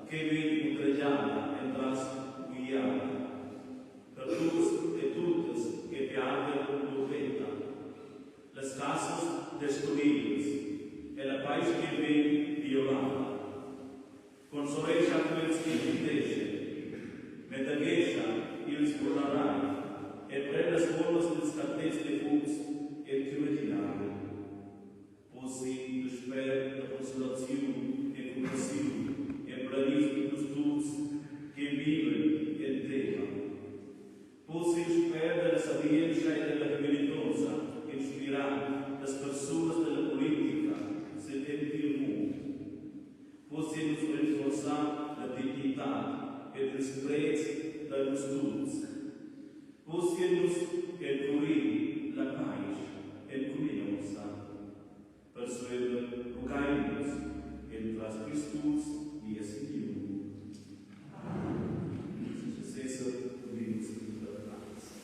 che vi utrediana e trasguiana, per tutti e tuttes che piangono con vita, las casas destruidas e la paz que vem violada. Consoleis aqueles que protegem, medagueja eles volarão, e prenda as bolas dos cartéis de fugos e de ordinario. Posse espera da consolação e compaixão e planismo dos todos que vivem em terra. Posse espera da sabiência e da habilidosa inspirar das pessoas da política mundo. Posse nos reforçar da dignidade e desprezo da justiça. Posse nos encurir a paz e comunhão. Persuada o caímos entre as Cristos e a Senhor. Cessa o ministro da paz.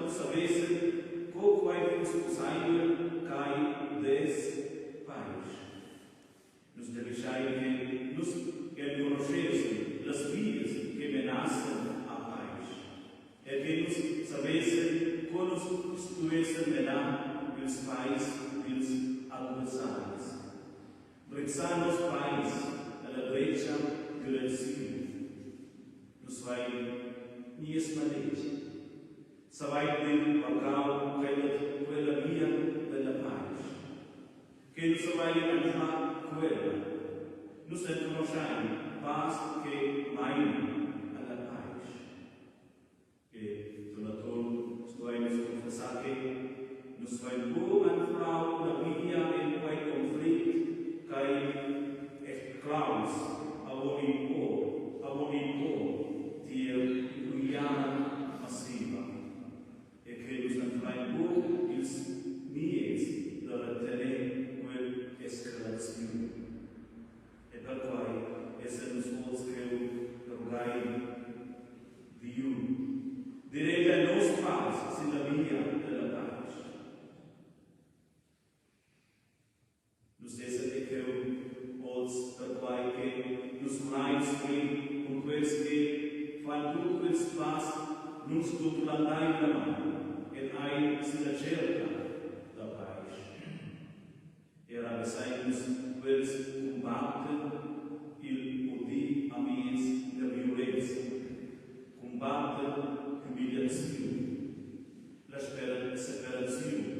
Nu sapesse come hai fosse Senhor cai des pais. Nos deixai que nos conhecessem as vidas que me nascem a paz. E que nos sabessem quando estuvessem melhor os pais e os adversários. Brexando os pais da brecha do Senhor. Nos vai nisso maneira. Savai bem local quella via della paz. Che non savai mangiare quella. Non se conosciamo paz che mai alla paz. Che donator sto nos confessar che nos vai boa frau da via e vai conflitto che è claus a ogni dir cuiana massiva. E che nos entrai boa ils mies da retenere quel escalazione. E per quai esse nos vols che rogai Dio. Direi che nos paz sin la via della paz. Nos desse che vols per quai che nos unais qui con quels che fan tutto quel paz nos tutlandai la mano e ai si la cerca da paz. Era besaimus quels combatte il odi amies da violenza, combatte umiliazione, la separazione,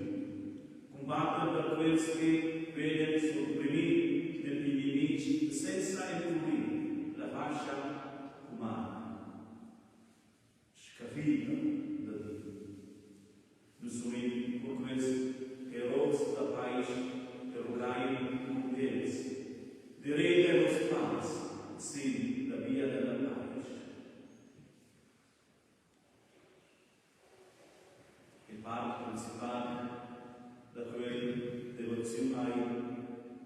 combatte per quels che vedono sopprimere degli nemici senza influire la fascia umana, scafita da Dio. Noi siamo con quels eroi da pace e rogai con eles. Direi lo spazio, sì, la via della pace. Il parte principale da quelle devozioni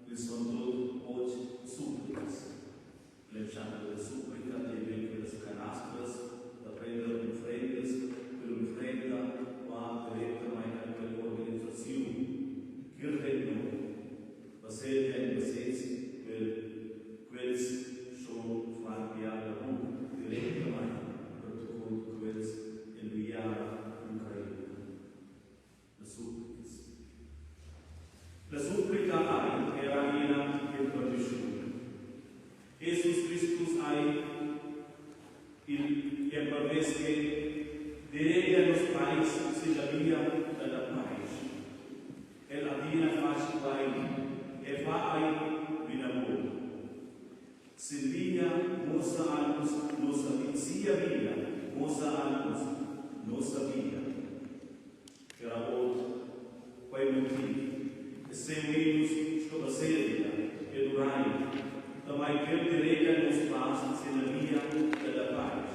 che sono tutte oggi supplicas. Lecciando le supplica di quelle canastras da prendere offrendas, quell'offrenda va direttamente a quell'organizzazione. Che regno, baseata in basenza quels sono fatti alla rua direttamente per tutto quels inviare l'Ucraina. La supplica era in che tradizione. Jesus Christus il che direi los pais se la via della pace. E la dina face vai e fa ai vinavolo. Silvia mosa anus nosa sia via, mosa anus nosa via. Per a volta, quei motivi, e seguimos scola seria e durai, da mai che direga nos passa se la via della pace.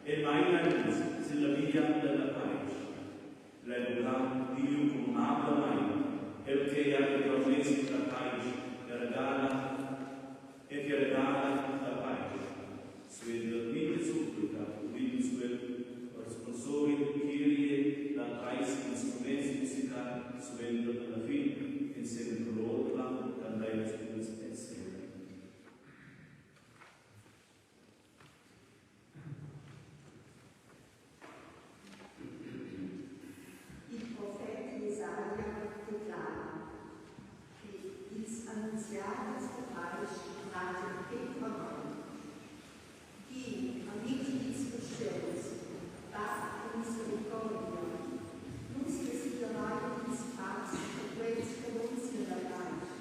E mai anus se la via della pace. La educa Dio come un'abla mai, e che ha che promessi la pace, e che regala la pace. Sulla mia supplica, udito sul responsori di Kyrie, la pace in strumenti musicali, sulla alla fine, insieme con l'orla, cantare le sue insieme. Il profeta Jesaja declara che il annunziato pace nate che con noi. Chi, amici di Scorsese, va con misericordia, non si desiderava in spazio per quel che non si dà pace.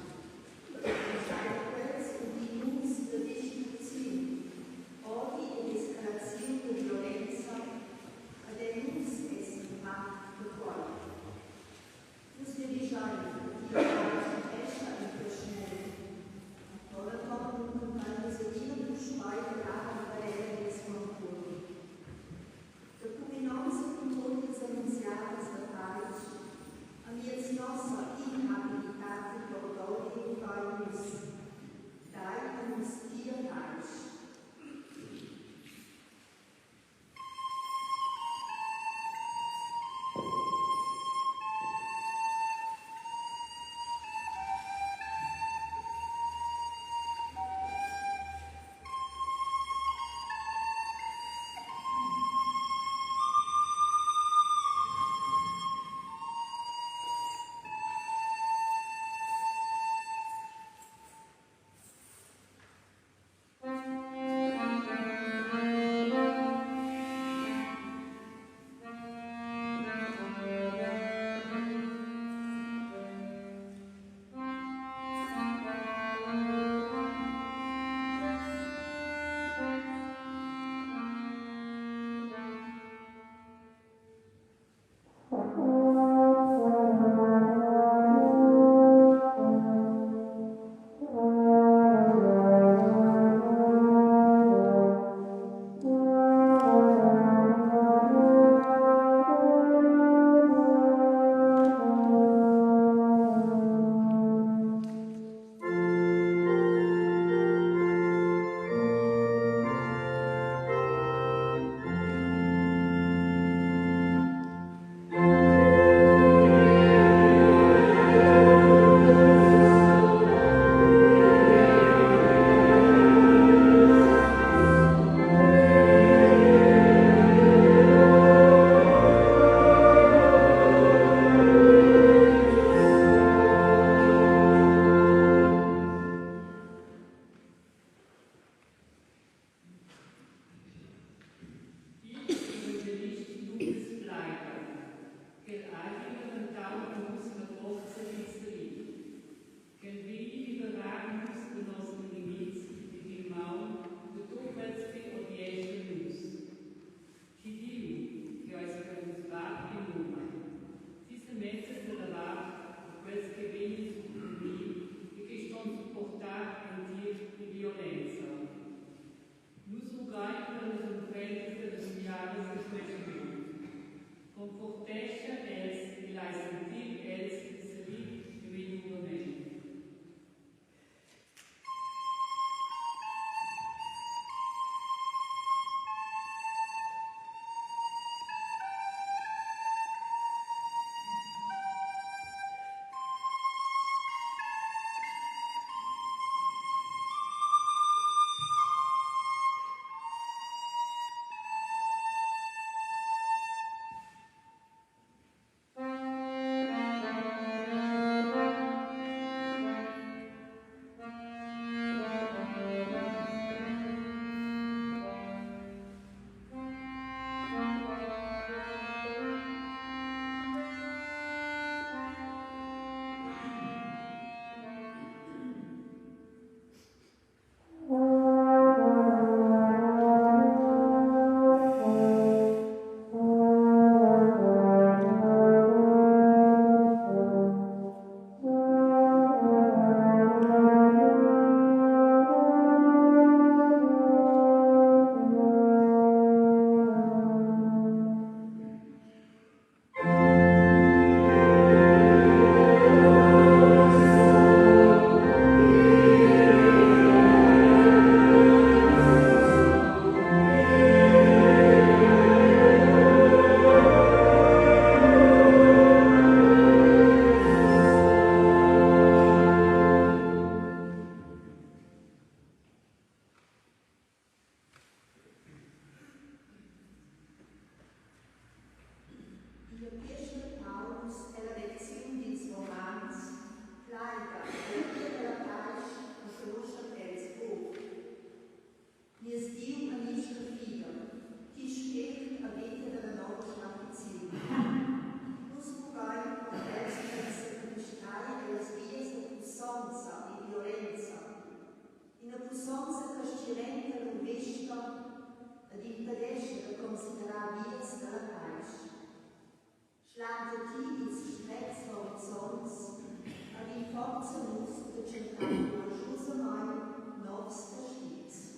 orgulhosamente novos vestidos.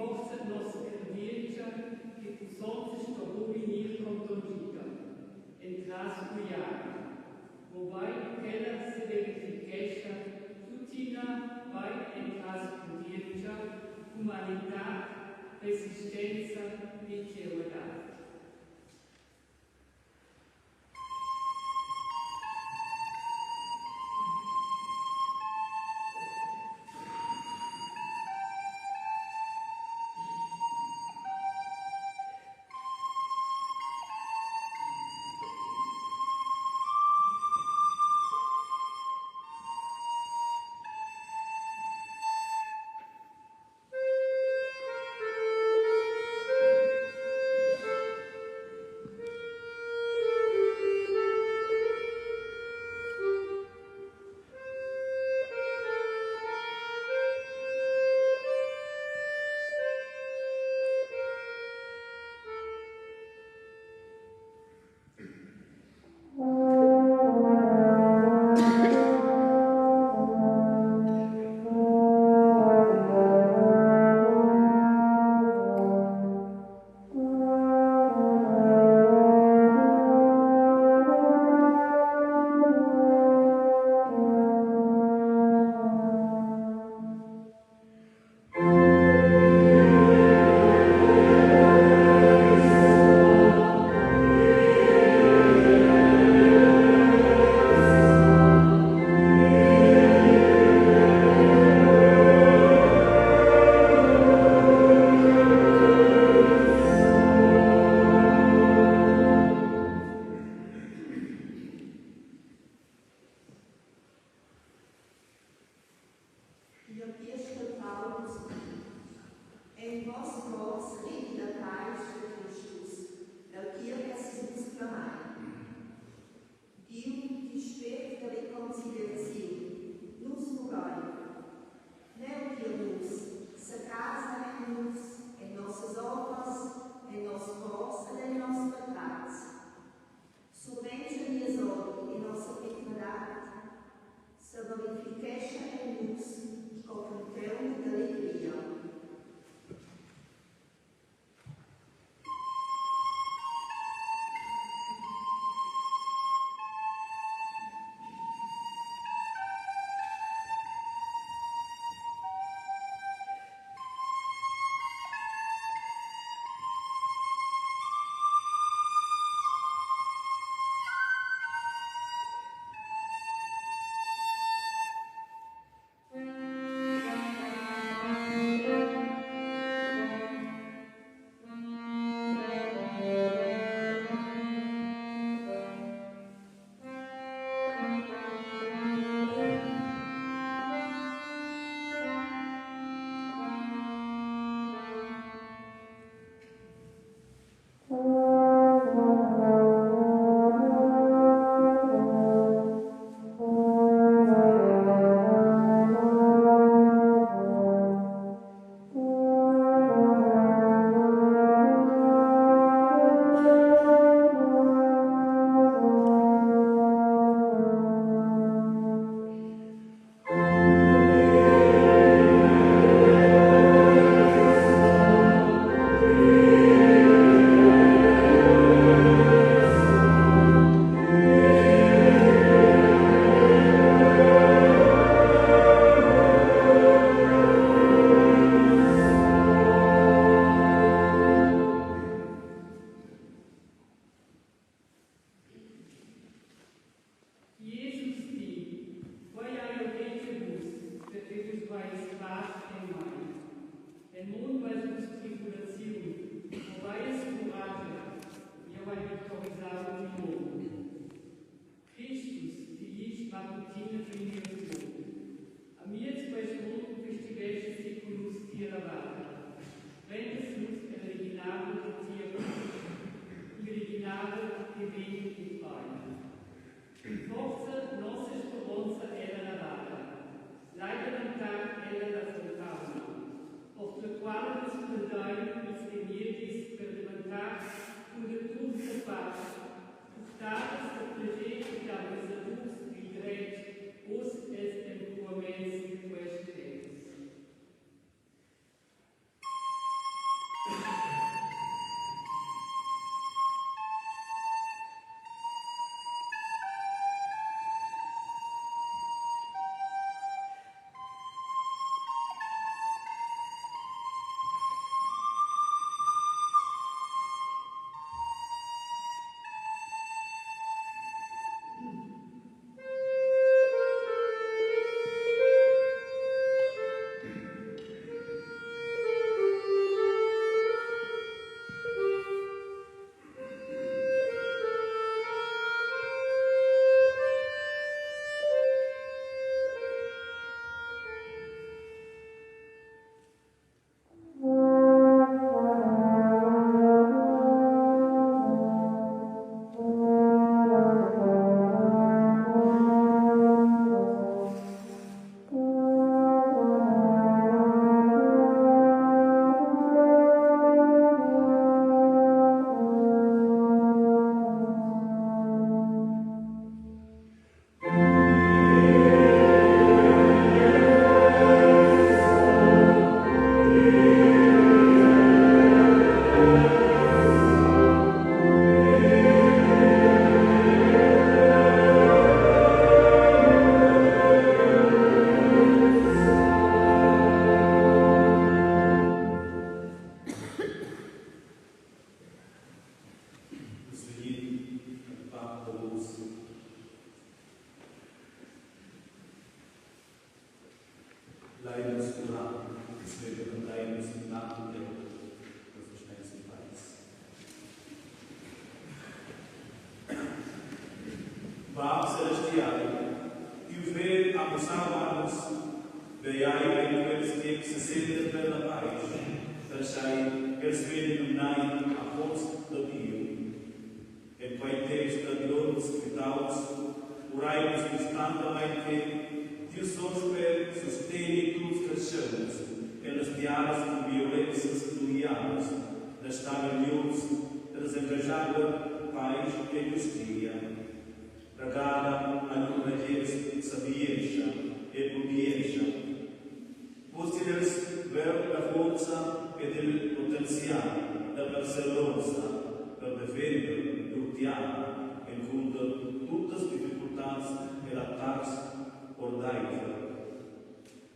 forza nostra Virgia che tu sonst sto venir contongica, entras Guyana, wo vai quella se verifichescia, tutina vai entras Virgia, umanità, resistenza e pietà. Vav celestial, tu ver abusavarnos, veiai em queres que se sente pela paz, deixai que eles venham unai a força do Dio. E quai teus da glória hospitaus, orai-nos constantemente, Deus só per sustene tuos crescemos, pelas diárias de violências doiadas, das tabeliões, desengajada paz e justiça. Regala a luna de sabienza e prudenza. Posti-lhes ver la forza e del potenziale, la perseveranza, per defendere l'urtiana, incontro tutte le difficoltà e l'attacco ordaica.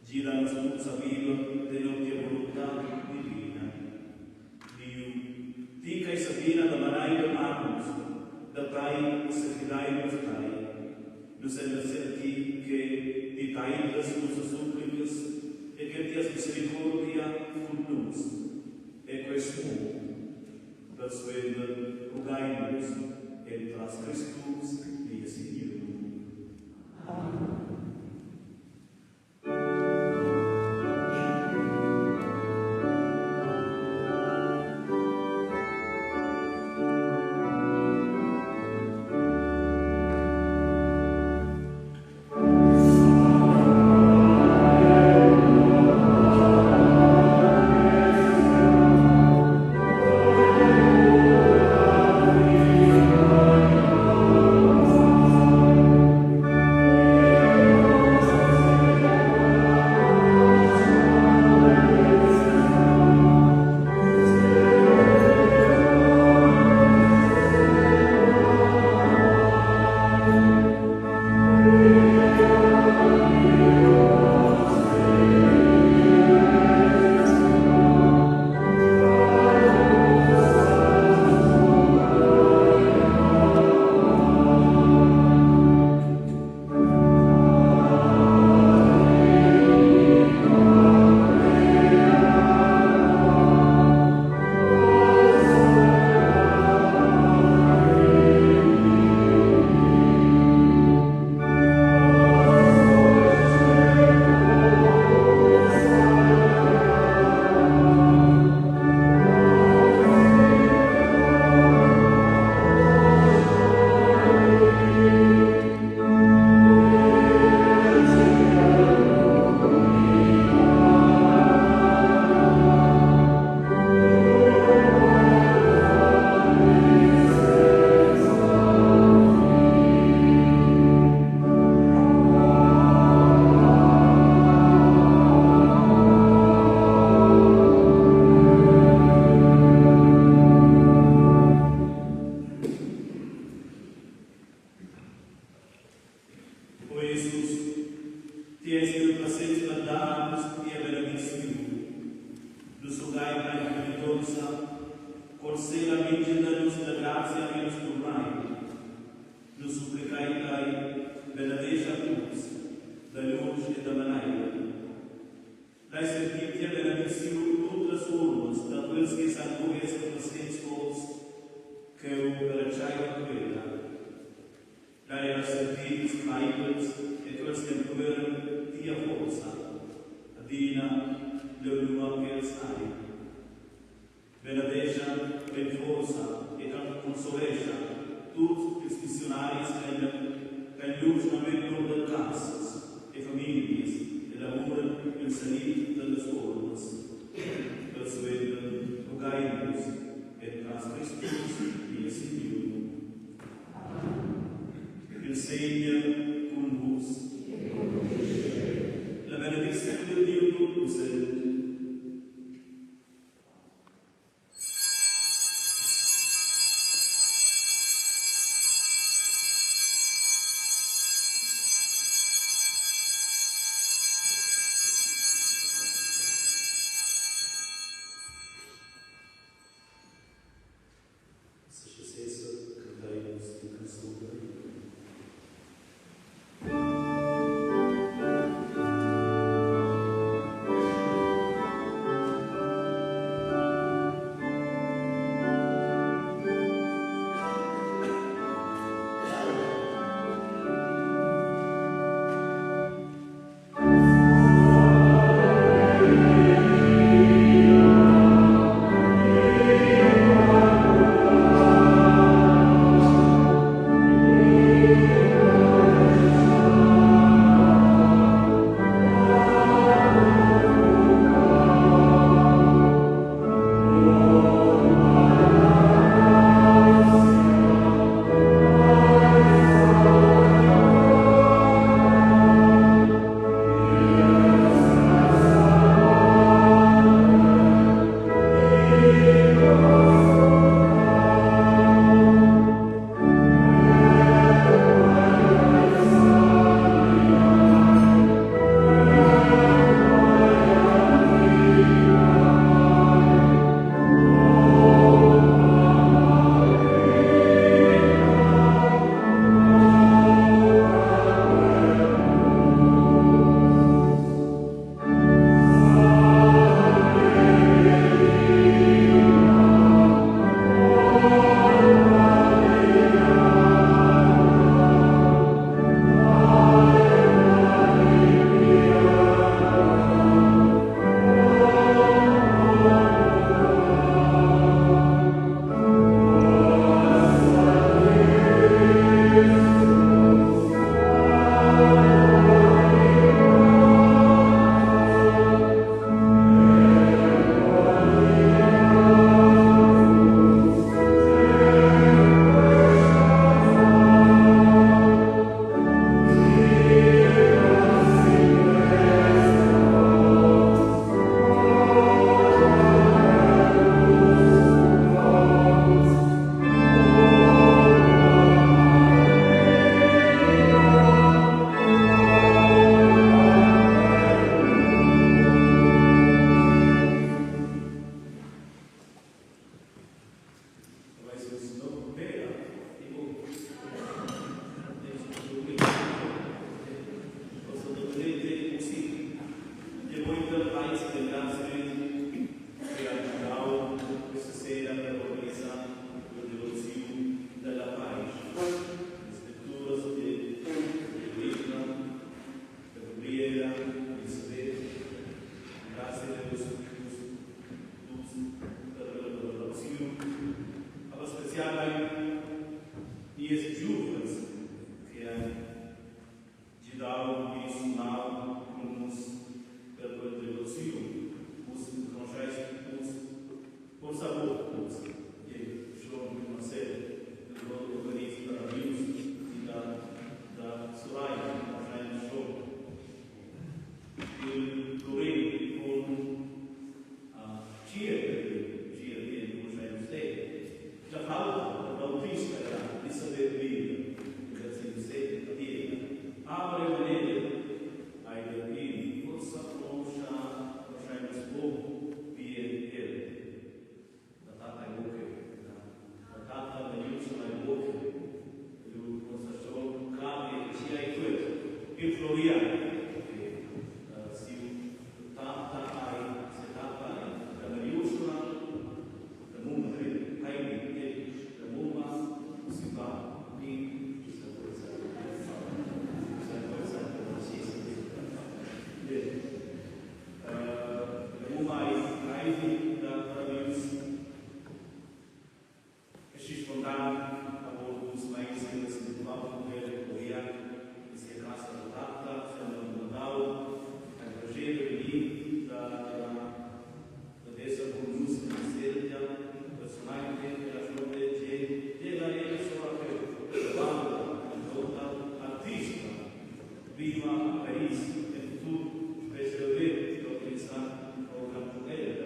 Gira-nos tutta viva della tua volontà divina. Dio, ti che sabina da manai de manos, da Pai servidai nos Pai, nos encerti que ditai das nossas súplicas e que tias misericórdia con nos, e questo mundo, persueda, rogai-nos, entras Christus, via Signor. Amém. dai mai gloriosa, consela vincendarus da grazia meus turnai, nos suplicai ai, benedesha tuts, da luz e da manaia. Dai serviti a benedizione tutte le urmas, da quels che sanno essere presenti vos, che o per acciaio a quella. Dai a serviti, maibels, e quels che impueren dia forza, adina, l'unuma che el sai. Benedesha, ben forza, e consolesha, tutti i missionari che l'ultimamente del classes e famiglie, e lavoro il sanit delle formas, per suedere, lugaimus, et trans Christus, il Signore. Il segno con vos. La benedizione di Dio tutto sempre. Forza conosca, facendo scopo, via, magnific da Deus. E și spontan a vorbit mai în Sfântul Apostol Coria, este casa de tata, se mădau, a projetul lui, da dessa conduz na Sérvia, personalmente pela sua gente, ela é a sua banda, nota, artista, viva a Paris, e tudo, perceber, utilizar o programa com ele,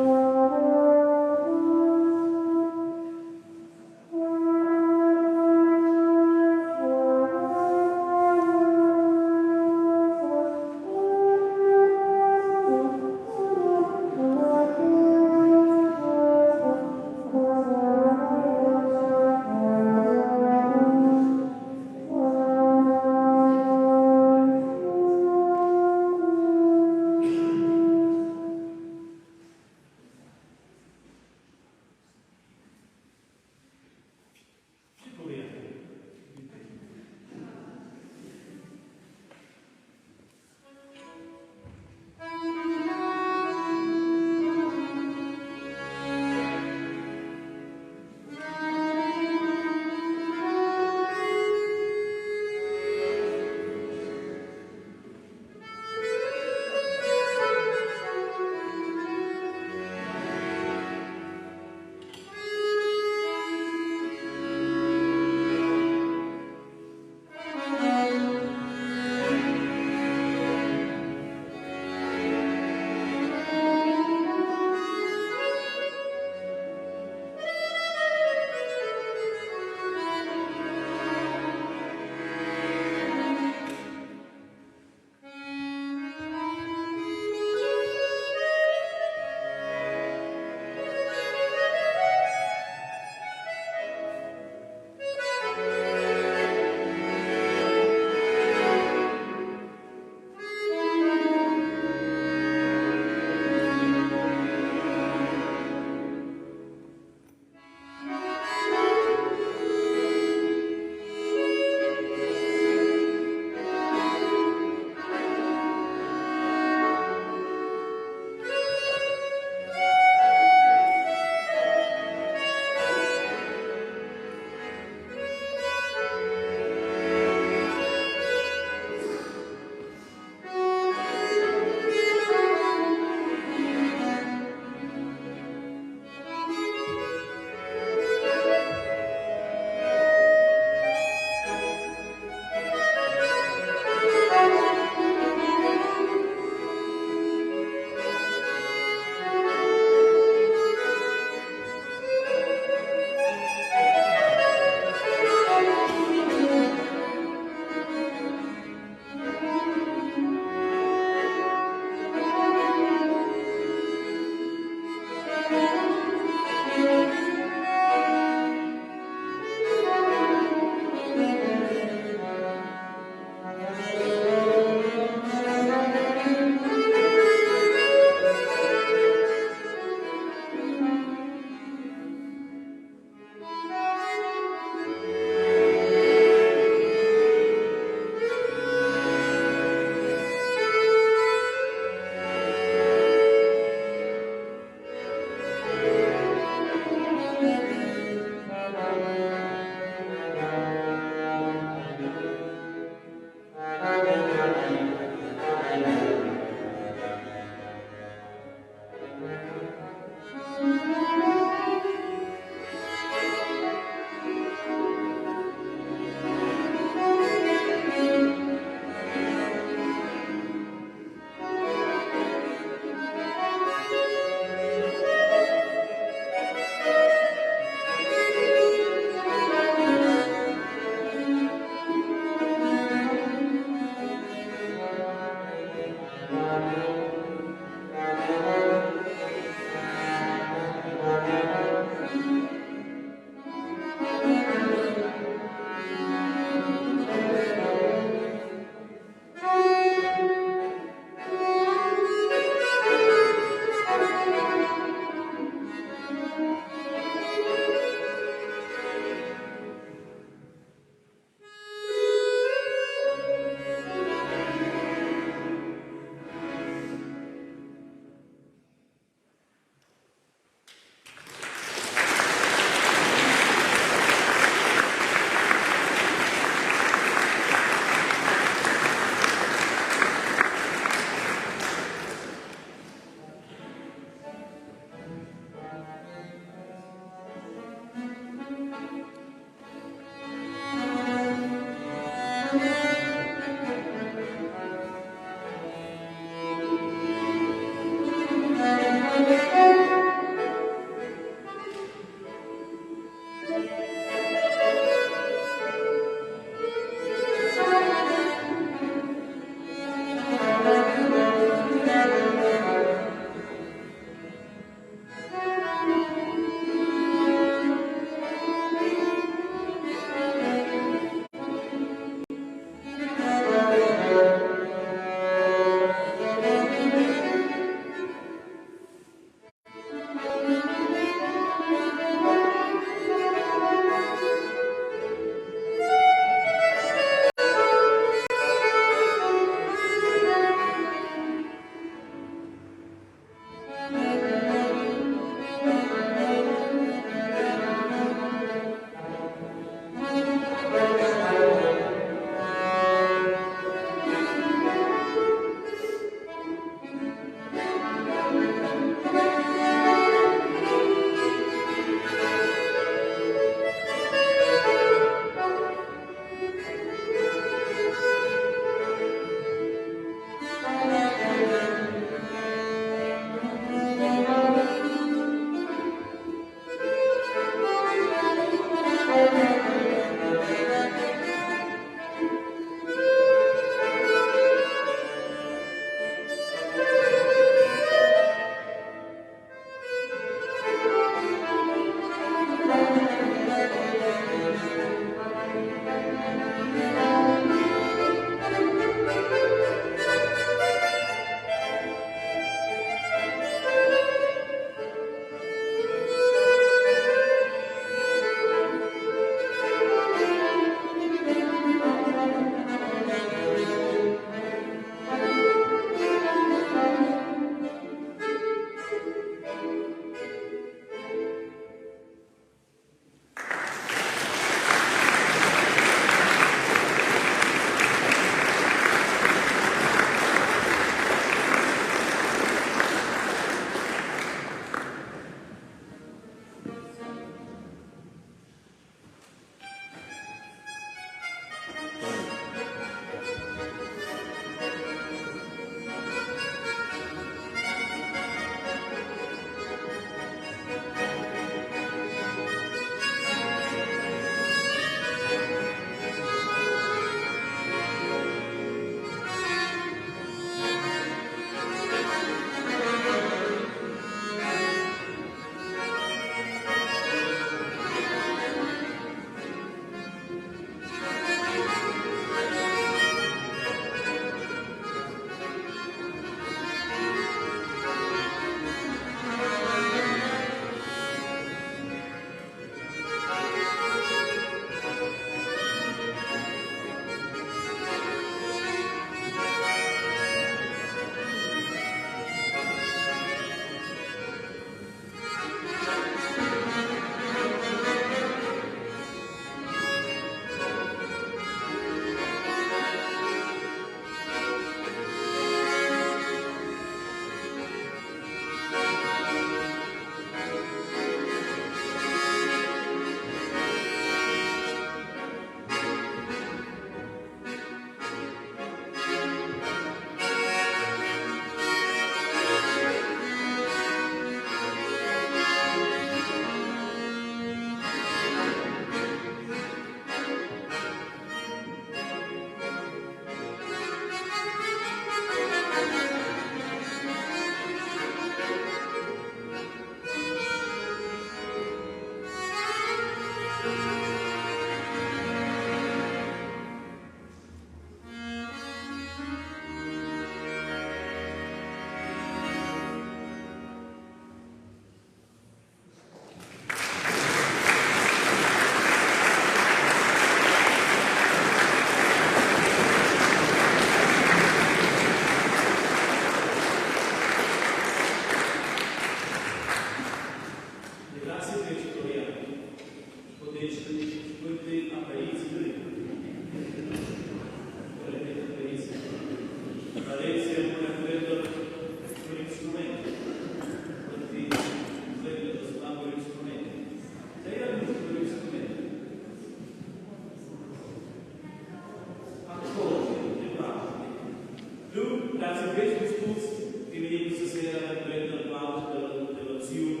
grazie per questo che mi dico stasera per il plauso della relazione